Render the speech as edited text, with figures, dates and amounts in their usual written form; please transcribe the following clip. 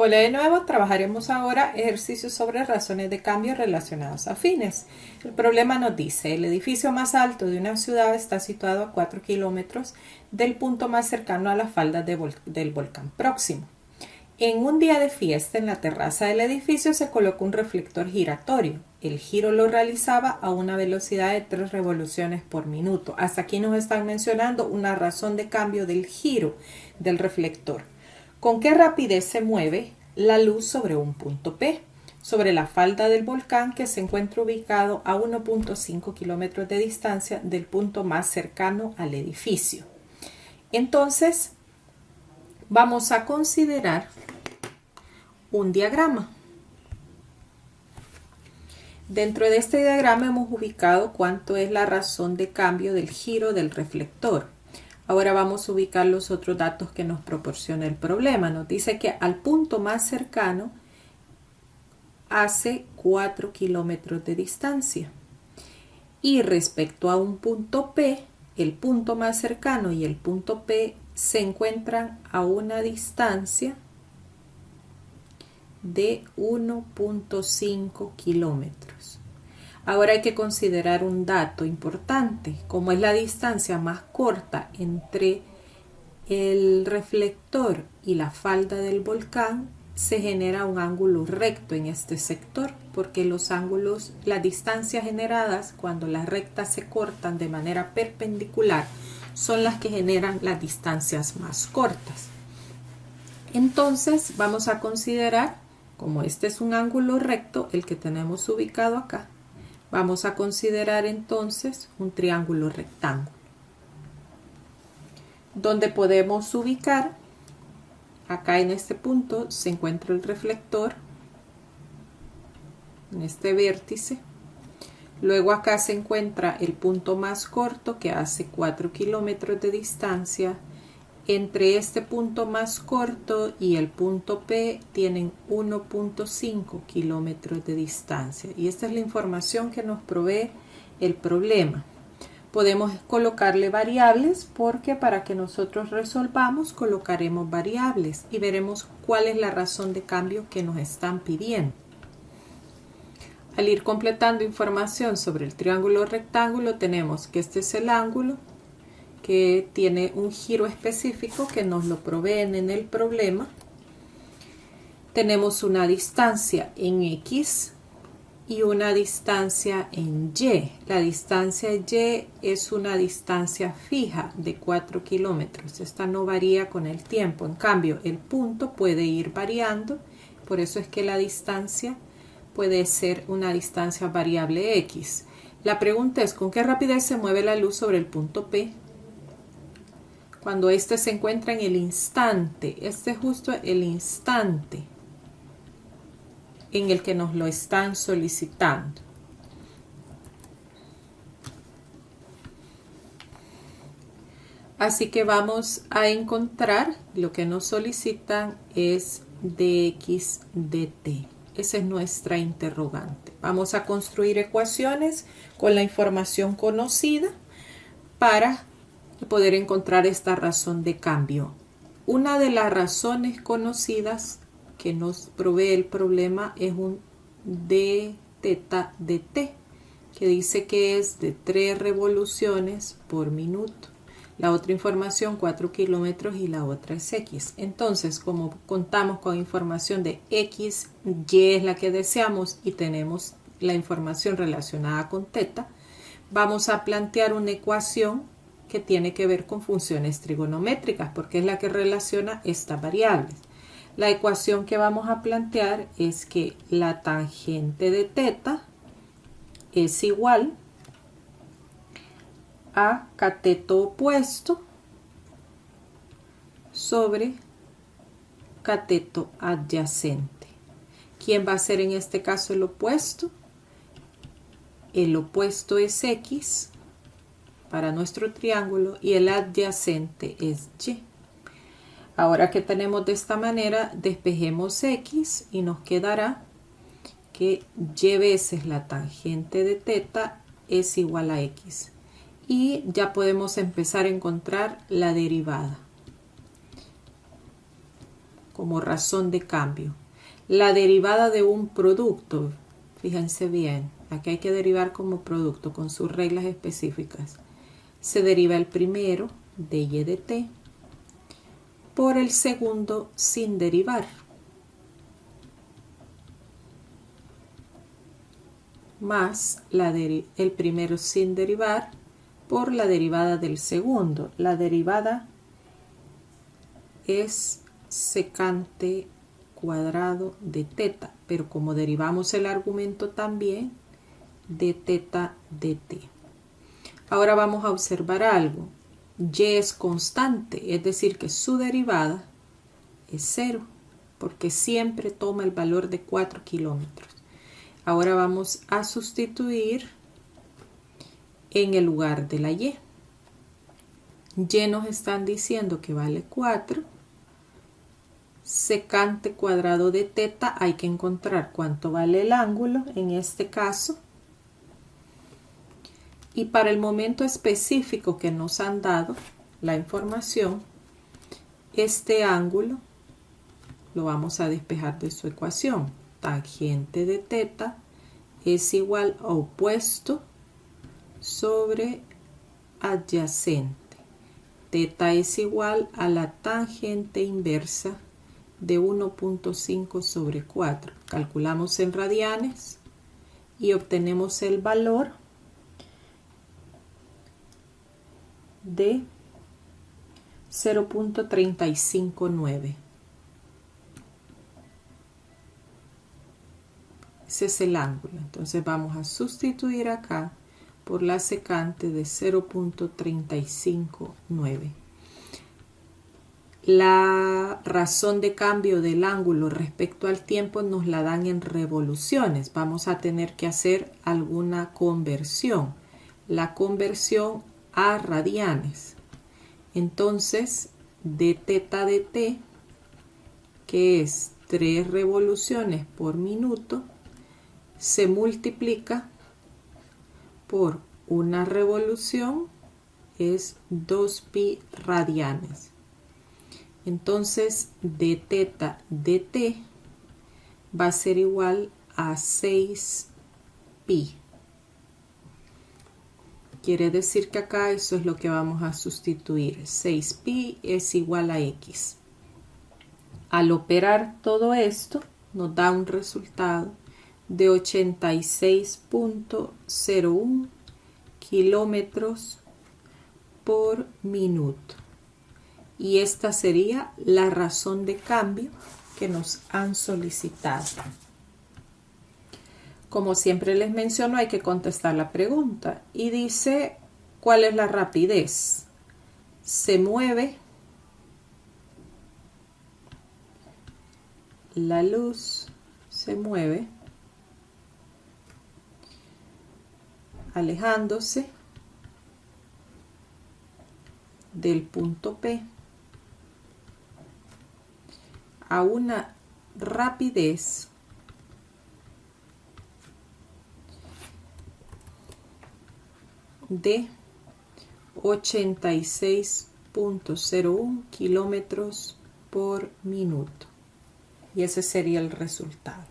Hola de nuevo, trabajaremos ahora ejercicios sobre razones de cambio relacionados a fines. El problema nos dice, el edificio más alto de una ciudad está situado a 4 kilómetros del punto más cercano a las faldas del volcán próximo. En un día de fiesta en la terraza del edificio se colocó un reflector giratorio. El giro lo realizaba a una velocidad de 3 revoluciones por minuto. Hasta aquí nos están mencionando una razón de cambio del giro del reflector. ¿Con qué rapidez se mueve la luz sobre un punto P? Sobre la falda del volcán que se encuentra ubicado a 1.5 kilómetros de distancia del punto más cercano al edificio. Entonces, vamos a considerar un diagrama. Dentro de este diagrama hemos ubicado cuánto es la razón de cambio del giro del reflector. Ahora vamos a ubicar los otros datos que nos proporciona el problema. Nos dice que al punto más cercano hace 4 kilómetros de distancia. Y respecto a un punto P, el punto más cercano y el punto P se encuentran a una distancia de 1.5 kilómetros. Ahora hay que considerar un dato importante, como es la distancia más corta entre el reflector y la falda del volcán, se genera un ángulo recto en este sector, porque las distancias generadas cuando las rectas se cortan de manera perpendicular son las que generan las distancias más cortas. Entonces vamos a considerar, como este es un ángulo recto, el que tenemos ubicado acá, vamos a considerar entonces un triángulo rectángulo, donde podemos ubicar, acá en este punto se encuentra el reflector, en este vértice, luego acá se encuentra el punto más corto que hace 4 kilómetros de distancia. Entre este punto más corto y el punto P tienen 1.5 kilómetros de distancia. Y esta es la información que nos provee el problema. Podemos colocarle variables porque para que nosotros resolvamos colocaremos variables y veremos cuál es la razón de cambio que nos están pidiendo. Al ir completando información sobre el triángulo rectángulo tenemos que este es el ángulo que tiene un giro específico que nos lo proveen en el problema. Tenemos una distancia en X y una distancia en Y. La distancia Y es una distancia fija de 4 kilómetros. Esta no varía con el tiempo. En cambio, el punto puede ir variando. Por eso es que la distancia puede ser una distancia variable X. La pregunta es, ¿con qué rapidez se mueve la luz sobre el punto P? Cuando este se encuentra en el instante, este es justo el instante en el que nos lo están solicitando. Así que vamos a encontrar lo que nos solicitan es dx dt. Esa es nuestra interrogante. Vamos a construir ecuaciones con la información conocida para poder encontrar esta razón de cambio. Una de las razones conocidas que nos provee el problema es un d θ dt, que dice que es de 3 revoluciones por minuto. La otra información 4 kilómetros y la otra es X. Entonces, como contamos con información de X, Y es la que deseamos y tenemos la información relacionada con θ, vamos a plantear una ecuación que tiene que ver con funciones trigonométricas, porque es la que relaciona estas variables. La ecuación que vamos a plantear es que la tangente de θ es igual a cateto opuesto sobre cateto adyacente. ¿Quién va a ser en este caso el opuesto? El opuesto es X para nuestro triángulo y el adyacente es Y. Ahora que tenemos de esta manera, despejemos X y nos quedará que Y veces la tangente de θ es igual a X. Y ya podemos empezar a encontrar la derivada. como razón de cambio. La derivada de un producto, fíjense bien, aquí hay que derivar como producto con sus reglas específicas. Se deriva el primero de y de t por el segundo sin derivar, más el primero sin derivar por la derivada del segundo. La derivada es secante cuadrado de teta, pero como derivamos el argumento también, de teta de t. Ahora vamos a observar algo. Y es constante, es decir que su derivada es 0, porque siempre toma el valor de 4 kilómetros. Ahora vamos a sustituir en el lugar de la y. Y nos están diciendo que vale 4. Secante cuadrado de teta, hay que encontrar cuánto vale el ángulo en este caso. Y para el momento específico que nos han dado la información, este ángulo lo vamos a despejar de su ecuación. Tangente de teta es igual a opuesto sobre adyacente. Teta es igual a la tangente inversa de 1.5 sobre 4. Calculamos en radianes y obtenemos el valor de 0.359. Ese es el ángulo. Entonces vamos a sustituir acá por la secante de 0.359. La razón de cambio del ángulo respecto al tiempo nos la dan en revoluciones. Vamos a tener que hacer alguna conversión. La conversión a radianes. Entonces, de teta de t, que es 3 revoluciones por minuto, se multiplica por una revolución, es 2pi radianes. Entonces, de teta de t va a ser igual a 6pi. Quiere decir que acá eso es lo que vamos a sustituir. 6pi es igual a x. Al operar todo esto, nos da un resultado de 86.01 kilómetros por minuto. Y esta sería la razón de cambio que nos han solicitado. Como siempre les menciono, hay que contestar la pregunta. Y dice, ¿cuál es la rapidez? Se mueve la luz, se mueve alejándose del punto P a una rapidez de 86.01 kilómetros por minuto. Y ese sería el resultado.